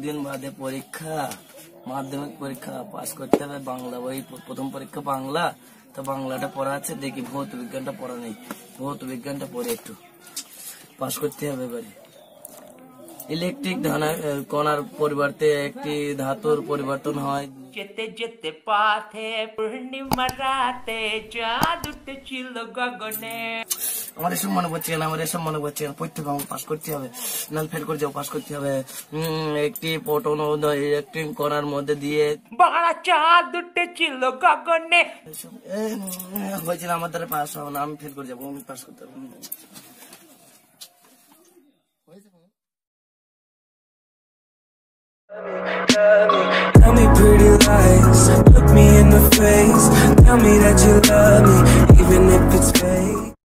দুদিন বাদে পরীক্ষা, মাধ্যমিক পরীক্ষা। পাস করতে হবে বাংলা, ওই প্রথম পরীক্ষা বাংলা, তো বাংলাটা পড়া আছে, দেখি ভৌত বিজ্ঞানটা পড়া নেই, ভৌত বিজ্ঞানটা পড়ে একটু পাস করতে হবে এবারে। ইলেকট্রিক কণার পরিবর্তে একটি ধাতুর পরিবর্তন হয়। যেতে যেতে পথে পূর্ণিমা রাতে চাঁদ উঠেছিল গগনে। আমার এসব মনে পড়ছে না, আমার এসব মনে পড়ছে না। পড়তে হবে, পাস করতে হবে, নাল ফেল করে যাও, পাস করতে হবে। একটি প্রোটন ও ইলেকট্রিক কণার মধ্যে দিয়ে বাড়া চাঁদ উঠেছিল গগনে। হয়েছিল আমার দ্বারা পাস হবে না, আমি ফেল করে যাবো, আমি পাস করতে হবে। Tell me pretty lies, look me in the face, tell me that you love me, even if it's